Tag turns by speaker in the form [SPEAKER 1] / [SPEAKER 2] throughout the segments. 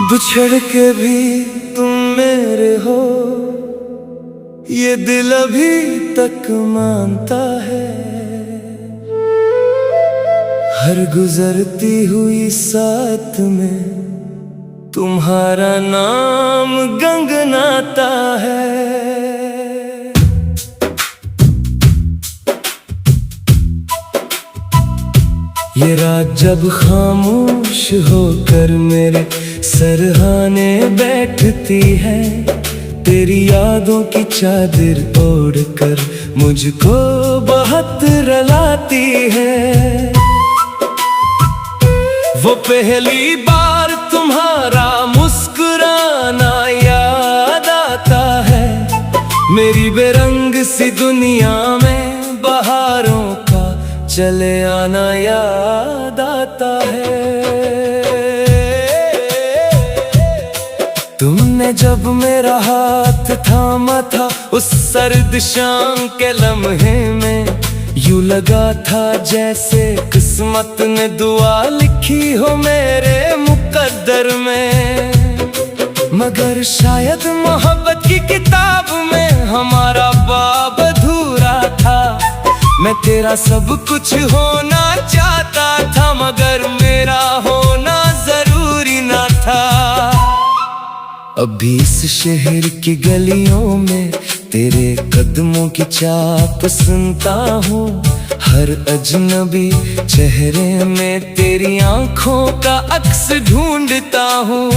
[SPEAKER 1] बिछड़ के भी तुम मेरे हो, ये दिल अभी तक मानता है। हर गुजरती हुई साथ में तुम्हारा नाम गंगनाता है। ये रात जब खामोश होकर मेरे सरहाने बैठती है, तेरी यादों की चादर ओढ़कर मुझको बहुत रुलाती है। वो पहली बार तुम्हारा मुस्कुराना याद आता है। मेरी बेरंग सी दुनिया में बहारों का चले आना याद आता है। तुमने जब मेरा हाथ थामा था उस सर्द शाम के लम्हे में, यूं लगा था जैसे किस्मत ने दुआ लिखी हो मेरे मुकद्दर में। मगर शायद मोहब्बत की किताब में हमारा बाब अधूरा था। मैं तेरा सब कुछ होना चाहता था, मगर मेरा होना जरूरी ना था। अभी इस शहर की गलियों में तेरे कदमों की चाप सुनता हूँ। हर अजनबी चेहरे में तेरी आंखों का अक्स ढूंढता हूँ।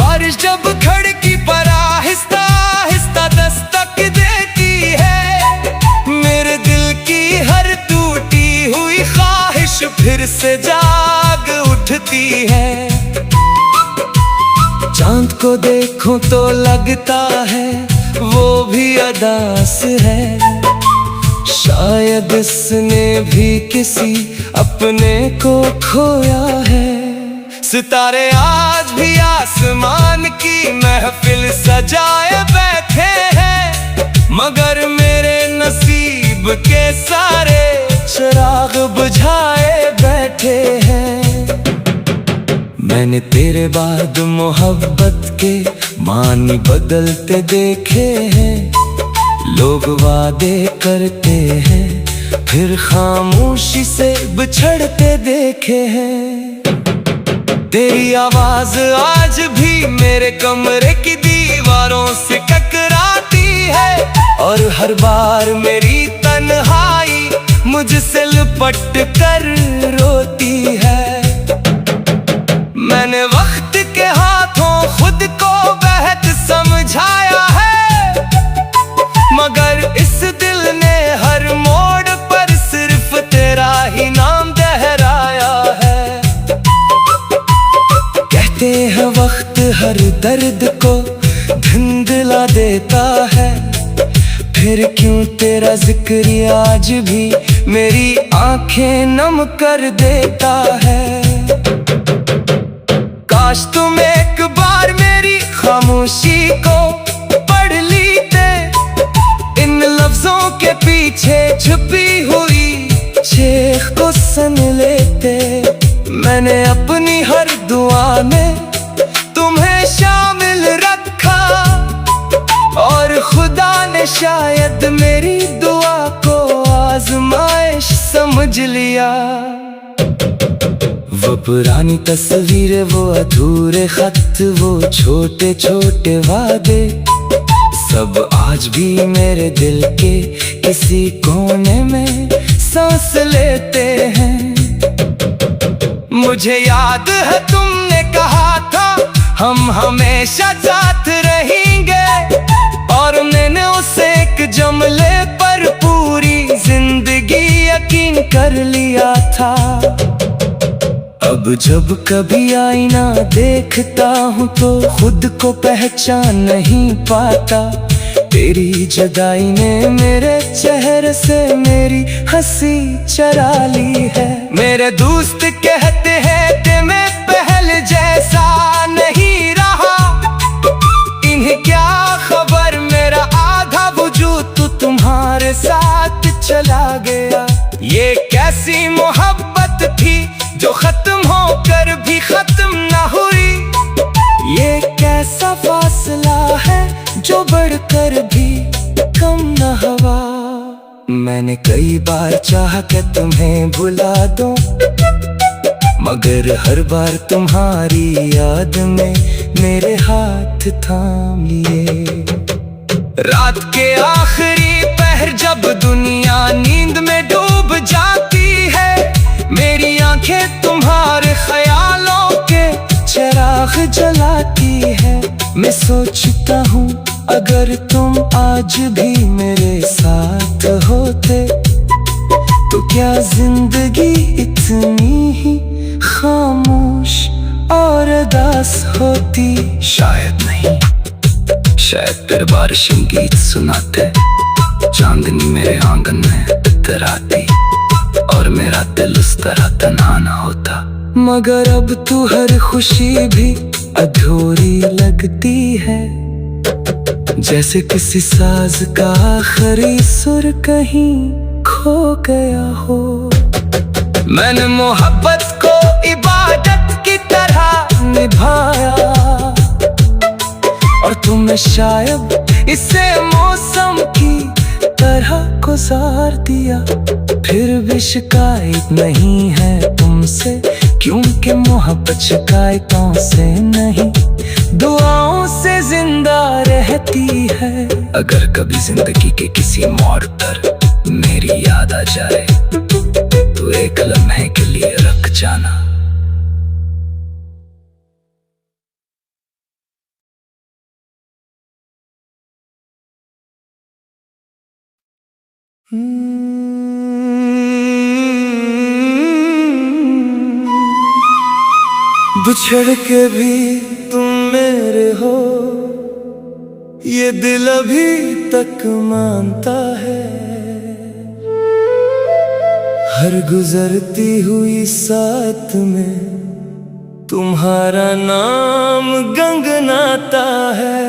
[SPEAKER 1] बारिश जब खिड़की पर आहिस्ता आहिस्ता दस्तक देती है, मेरे दिल की हर टूटी हुई ख्वाहिश फिर से जाग उठती है। चांद को देखूं तो लगता है वो भी अदास है। शायद इसने भी किसी अपने को खोया है। सितारे आज भी आसमान की महफिल सजाए बैठे हैं, मगर मेरे नसीब के सारे चिराग बुझाए बैठे हैं। मैंने तेरे बाद मोहब्बत के मानी बदलते देखे हैं। लोग वादे करते हैं फिर खामोशी से बिछड़ते देखे हैं। तेरी आवाज आज भी मेरे कमरे की दीवारों से टकराती है, और हर बार मेरी तन्हाई मुझसे लिपट कर रोती है। मैंने वक्त के हाथों खुद को बेहद समझाया है, मगर इस दिल ने हर मोड़ पर सिर्फ तेरा ही नाम दोहराया है। कहते हैं वक्त हर दर्द को धुंधला देता है, फिर क्यों तेरा जिक्र आज भी मेरी आंखें नम कर देता है। काश तुम एक बार मेरी खामोशी को पढ़ लेते, इन लफ्जों के पीछे छुपी हुई शेख को सुन लेते। मैंने अपनी हर दुआ में तुम्हें शामिल रखा, और खुदा ने शायद मेरी दुआ को आजमाइश समझ लिया। वो पुरानी तस्वीरें, वो अधूरे खत, वो छोटे छोटे वादे, सब आज भी मेरे दिल के किसी कोने में सांस लेते हैं। मुझे याद है तुमने कहा था हम हमेशा साथ रहेंगे, और मैंने उसे एक जुमले पर पूरी जिंदगी यकीन कर लिया था। अब जब कभी आईना देखता हूँ तो खुद को पहचान नहीं पाता। तेरी जुदाई ने मेरे चेहरे से मेरी हंसी चरा ली है। मेरे दोस्त कहते हैं कि मैं पहले जैसा नहीं रहा, इन्हें क्या खबर मेरा आधा वजूद तो तुम्हारे साथ चला गया। ये कैसी मोहब्बत थी जो खत्म होकर भी खत्म ना हुई। ये कैसा फासला है जो बढ़कर भी कम न हुआ। मैंने कई बार चाहा कि तुम्हें भुला दूं, मगर हर बार तुम्हारी याद में मेरे हाथ थाम लिए। रात के आखिरी पहर जब दुनिया नींद में डूब जाती है, मेरी आंखें तुम्हारे ख्यालों के चिराग जलाती है। मैं सोचता हूँ अगर तुम आज भी मेरे साथ होते तो क्या जिंदगी इतनी ही खामोश और उदास होती। शायद नहीं, शायद फिर बारिश गीत सुनाते, चांदनी मेरे आंगन में इतराती और मेरा दिल उस तरह तन्हा ना होता। मगर अब तू हर खुशी भी अधूरी लगती है, जैसे किसी साज का आखिरी सुर कहीं खो गया हो। मैंने मोहब्बत को इबादत की तरह निभाया और तुमने शायद इसे मौसम की तरह गुजार दिया। फिर भी शिकायत नहीं है तुमसे, क्योंकि मोहब्बत शिकायतों से नहीं दुआओं से जिंदा रहती है। अगर कभी जिंदगी के किसी मोड़ पर मेरी याद आ जाए तो एक लम्हे के लिए रख जाना। बिछड़ के भी तुम मेरे हो, ये दिल अभी तक मानता है। हर गुजरती हुई साथ में तुम्हारा नाम गंगनाता है।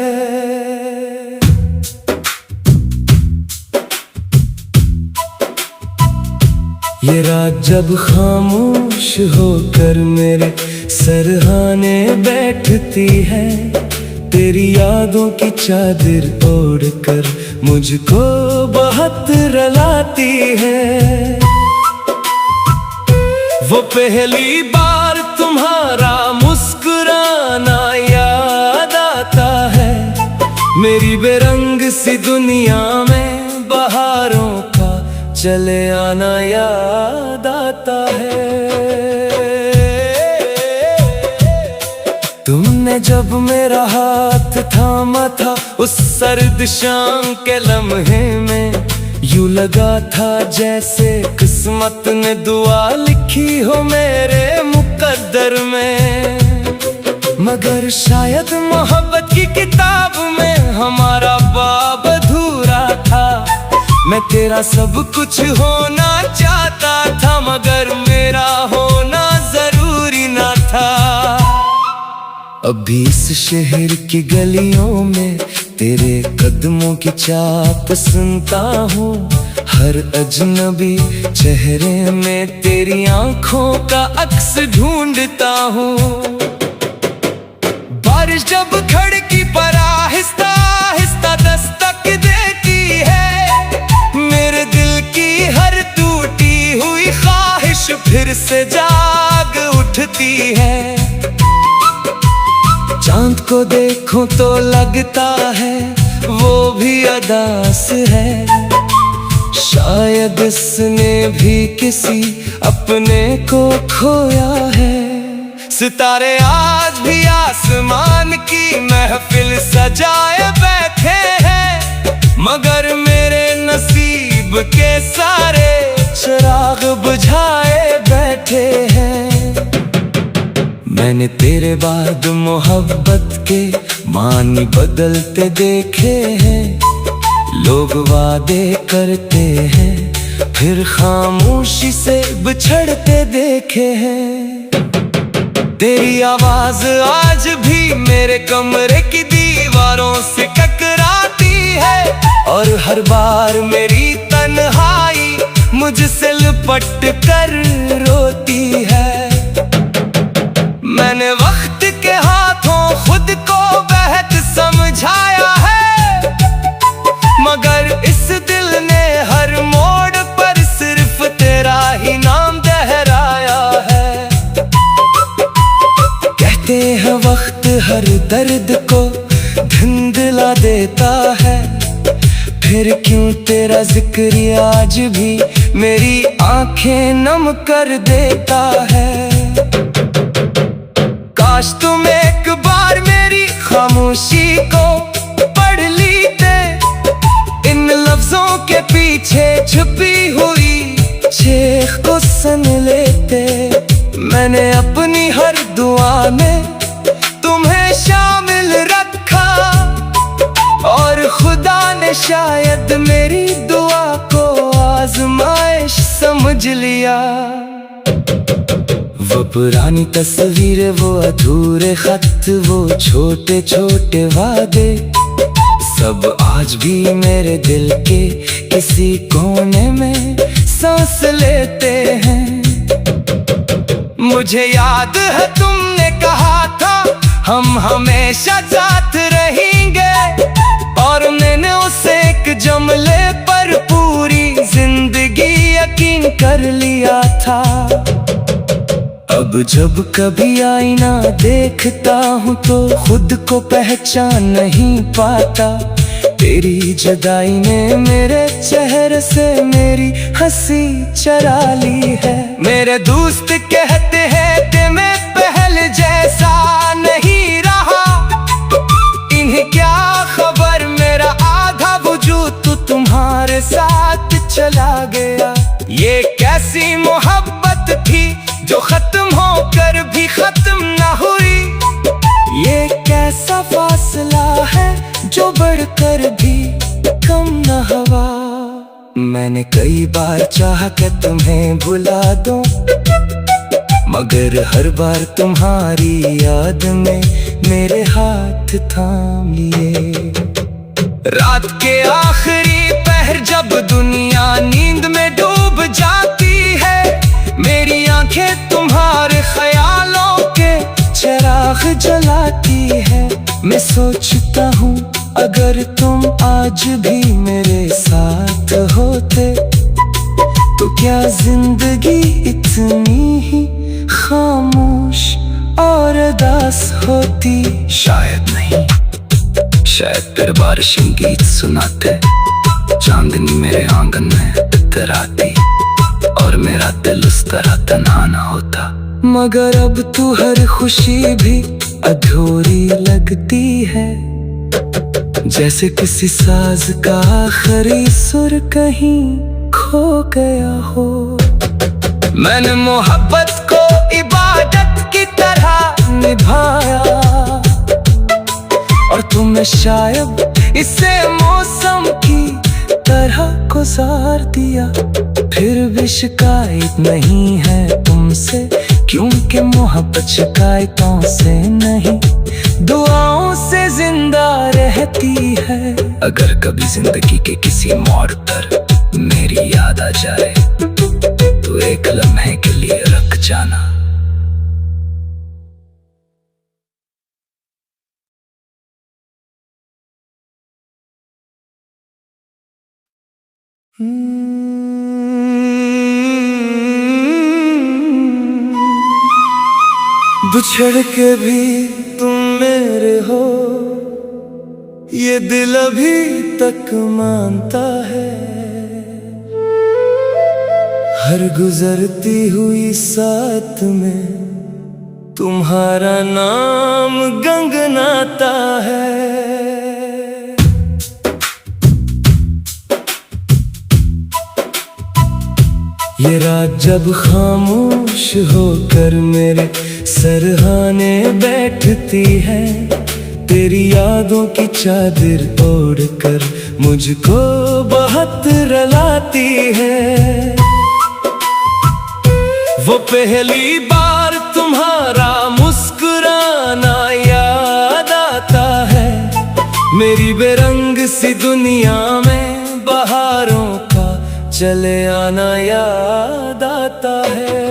[SPEAKER 1] ये रात जब खामोश होकर मेरे सरहाने बैठती है, तेरी यादों की चादर ओढ़कर मुझको बहुत रुलाती है। वो पहली बार तुम्हारा मुस्कुराना याद आता है, मेरी बेरंग सी दुनिया में बहारों का चले आना याद आता है। तुमने जब मेरा हाथ थामा था उस सर्द शाम के लम्हे में, यूं लगा था जैसे किस्मत ने दुआ लिखी हो मेरे मुकद्दर में। मगर शायद मोहब्बत की किताब में हमारा बाब अधूरा था। मैं तेरा सब कुछ होना चाहता था, मगर मेरा होना जरूरी ना था। अभी इस शहर की गलियों में तेरे कदमों की चाप सुनता हूँ, हर अजनबी चेहरे में तेरी आंखों का अक्स ढूंढता हूँ। बारिश जब खिड़की पर आहिस्ता आहिस्ता दस्तक देती है, मेरे दिल की हर टूटी हुई ख्वाहिश फिर से जाग उठती है। चांद को देखूं तो लगता है वो भी अदास है, शायद इसने भी किसी अपने को खोया है। सितारे आज भी आसमान की महफिल सजाए बैठे हैं, मगर मेरे नसीब के सारे चिराग बुझाए बैठे हैं। मैंने तेरे बाद मोहब्बत के मानी बदलते देखे हैं, लोग वादे करते हैं फिर खामोशी से बिछड़ते देखे हैं। तेरी आवाज आज भी मेरे कमरे की दीवारों से टकराती है, और हर बार मेरी तन्हाई मुझसे लिपट कर रोती है। मैंने वक्त के हाथों खुद को बेहद समझाया है, मगर इस दिल ने हर मोड़ पर सिर्फ तेरा ही नाम दोहराया है। कहते हैं वक्त हर दर्द को धुंधला देता है, फिर क्यों तेरा जिक्र आज भी मेरी आंखें नम कर देता है। काश तुम एक बार मेरी खामोशी को पढ़ लेते, इन लफ्जों के पीछे छुपी हुई चीख को सुन लेते। मैंने अपनी हर दुआ में तुम्हें शामिल रखा, और खुदा ने शायद मेरी दुआ को आजमाइश समझ लिया। वो पुरानी तस्वीरें, वो अधूरे खत, वो छोटे छोटे वादे, सब आज भी मेरे दिल के किसी कोने में सांस लेते हैं। मुझे याद है तुमने कहा था हम हमेशा साथ रहेंगे, और मैंने उसे एक जुमले पर पूरी जिंदगी यकीन कर लिया था। अब जब कभी आईना देखता हूँ तो खुद को पहचान नहीं पाता। तेरी जुदाई ने मेरे चेहरे से मेरी हंसी चरा ली है। मेरे दोस्त कहते हैं कि मैं पहले जैसा नहीं रहा, इन्हें क्या खबर मेरा आधा वजूद तो तुम्हारे साथ चला गया। ये कैसी मोहब्बत थी जो खत्म होकर भी खत्म ना हुई, ये कैसा फासला है जो बढ़कर भी कम न हुआ। मैंने कई बार चाहा कि तुम्हें भुला दूं, मगर हर बार तुम्हारी याद में मेरे हाथ थाम लिए। रात के आखिरी पहर जब दुनिया नींद में डूब जाती है, मेरी आंखें तुम्हारे ख्यालों के चिराग जलाती है। मैं सोचता हूँ अगर तुम आज भी मेरे साथ होते तो क्या जिंदगी इतनी ही खामोश और उदास होती। शायद नहीं, शायद तेरे बारिश गीत सुनाते, चांदनी मेरे आंगन में इतराती, और मेरा दिल उस तरह तन्हा ना होता। मगर अब तू हर खुशी भी अधूरी लगती है, जैसे किसी साज का आखिरी सुर कहीं खो गया हो। मैंने मोहब्बत को इबादत की तरह निभाया, और तुमने शायद इसे मौसम की तरह गुजार दिया। फिर भी शिकायत नहीं है तुमसे, क्योंकि मोहब्बत शिकायतों से नहीं दुआओं से जिंदा रहती है। अगर कभी जिंदगी के किसी मोड़ पर मेरी याद आ जाए तो एक लम्हे के लिए रख जाना। बिछड़ के भी तुम मेरे हो, ये दिल अभी तक मानता है। हर गुजरती हुई साथ में तुम्हारा नाम गंगनाता है। ये रात जब खामोश होकर मेरे सरहाने बैठती है, तेरी यादों की चादर ओढ़कर मुझको बहुत रुलाती है। वो पहली बार तुम्हारा मुस्कुराना याद आता है, मेरी बेरंग सी दुनिया में बहारों का चले आना याद आता है।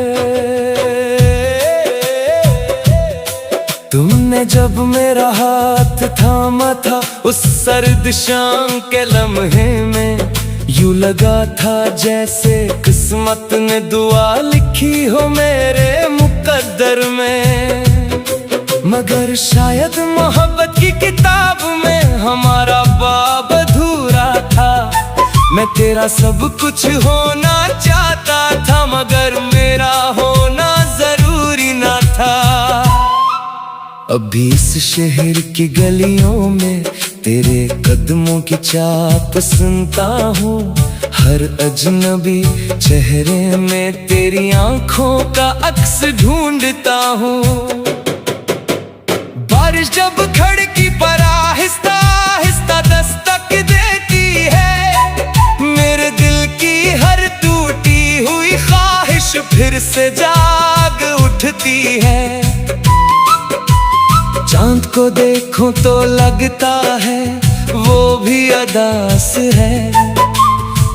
[SPEAKER 1] तुमने जब मेरा हाथ थामा था उस सर्द शाम के लम्हे में, यूं लगा था जैसे किस्मत ने दुआ लिखी हो मेरे मुकद्दर में। मगर शायद मोहब्बत की किताब में हमारा बाब अधूरा था। मैं तेरा सब कुछ होना चाहता था, मगर मेरा होना जरूरी ना था। अभी इस शहर की गलियों में तेरे कदमों की चाप सुनता हूँ। हर अजनबी चेहरे में तेरी आंखों का अक्स ढूंढता हूँ। बारिश जब खिड़की पर आहिस्ता आहिस्ता दस्तक देती है, मेरे दिल की हर टूटी हुई ख्वाहिश फिर से जाग उठती है। चांद को देखूं तो लगता है वो भी अदास है।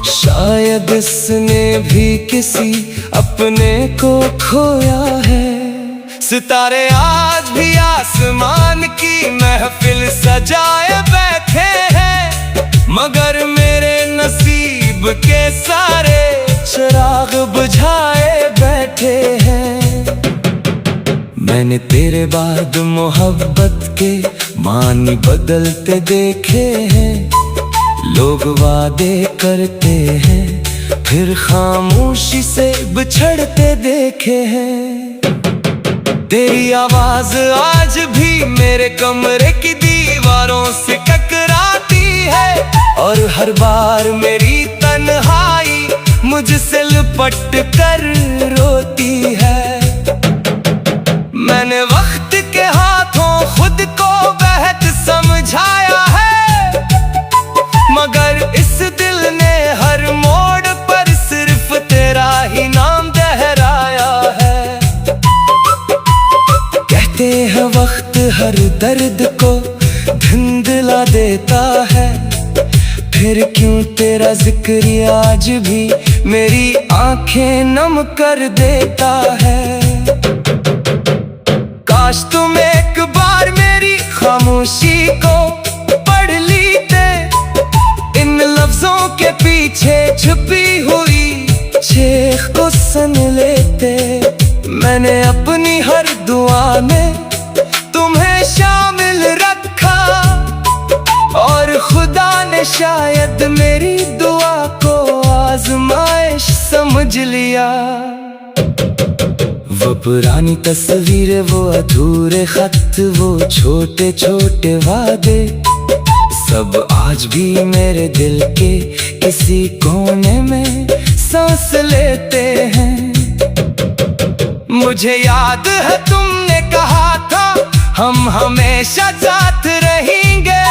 [SPEAKER 1] शायद इसने भी किसी अपने को खोया है। सितारे आज भी आसमान की महफिल सजाए बैठे हैं, मगर मेरे नसीब के सारे चिराग बुझाए बैठे हैं। मैंने तेरे बाद मोहब्बत के मानी बदलते देखे हैं। लोग वादे करते हैं फिर खामोशी से बिछड़ते देखे हैं। तेरी आवाज आज भी मेरे कमरे की दीवारों से टकराती है, और हर बार मेरी तन्हाई मुझसे लिपट कर रोती है। मैंने वक्त के हाथों खुद को बेहद समझाया है, मगर इस दिल ने हर मोड़ पर सिर्फ तेरा ही नाम दोहराया है। कहते हैं वक्त हर दर्द को धुंधला देता है, फिर क्यों तेरा जिक्र आज भी मेरी आंखें नम कर देता है। काश तुम एक बार मेरी खामोशी को पढ़ लेते, इन लफ्जों के पीछे छुपी हुई चीख को सुन लेते। मैंने अपनी हर दुआ में तुम्हें शामिल रखा, और खुदा ने शायद मेरी दुआ को आजमाइश समझ लिया। वो पुरानी तस्वीरें, वो अधूरे खत, वो छोटे छोटे वादे, सब आज भी मेरे दिल के किसी कोने में सांस लेते हैं। मुझे याद है तुमने कहा था हम हमेशा साथ रहेंगे,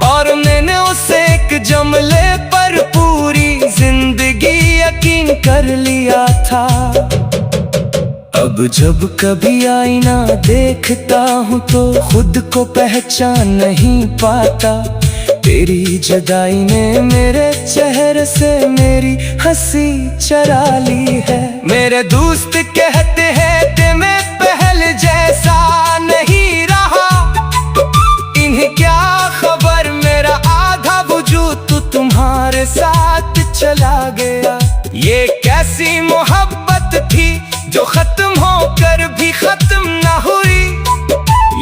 [SPEAKER 1] और मैंने उसे एक जुमले पर पूरी जिंदगी यकीन कर लिया था। अब जब कभी आईना देखता हूँ तो खुद को पहचान नहीं पाता। तेरी जुदाई ने मेरे चेहरे से मेरी हंसी चरा ली है। मेरे दोस्त कहते हैं कि मैं पहले जैसा नहीं रहा, इन्हें क्या खबर मेरा आधा वजूद तो तुम्हारे साथ चला गया। ये कैसी मोहब्बत थी जो खत्म होकर भी खत्म ना हुई,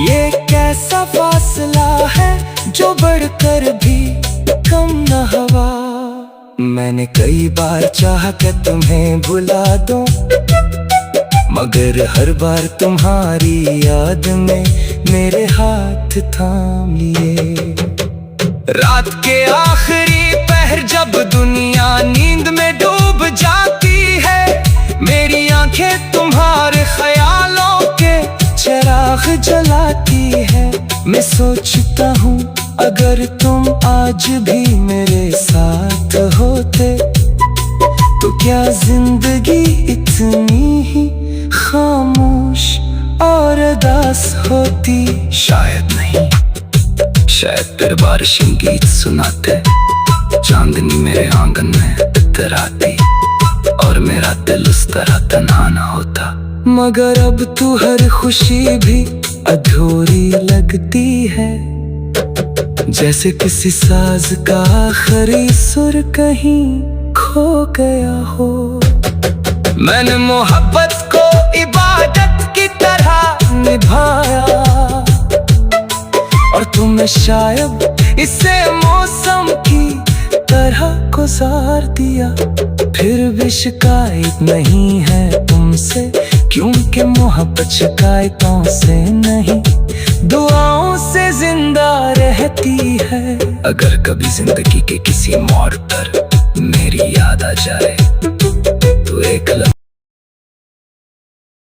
[SPEAKER 1] ये कैसा फासला है जो बढ़कर भी कम न हुआ। मैंने कई बार चाहा कि तुम्हें भुला दूं, मगर हर बार तुम्हारी याद में मेरे हाथ थाम लिए। रात के आखिरी पहर जब दुनिया नींद में डूब जाती है, मेरी आंखें तुम्हारे ख्यालों के चिराग जलाती है। मैं सोचता हूँ अगर तुम आज भी मेरे साथ होते तो क्या जिंदगी इतनी ही खामोश और उदास होती। शायद नहीं, शायद फिर बारिश गीत सुनाते, चांदनी मेरे आंगन में तरह थी और मेरा दिल उस तरह तन्हा ना होता। मगर अब तू हर खुशी भी अधूरी लगती है, जैसे किसी साज का आखिरी सुर कहीं खो गया हो। मैंने मोहब्बत को इबादत की तरह निभाया और तुमने शायद इसे मौसम की तरह गुजार दिया। फिर भी शिकायत नहीं है तुमसे, क्योंकि मोहब्बत शिकायतों से नहीं दुआओं से जिंदा रहती है। अगर कभी जिंदगी के किसी मोड़ पर मेरी याद आ जाए तो एक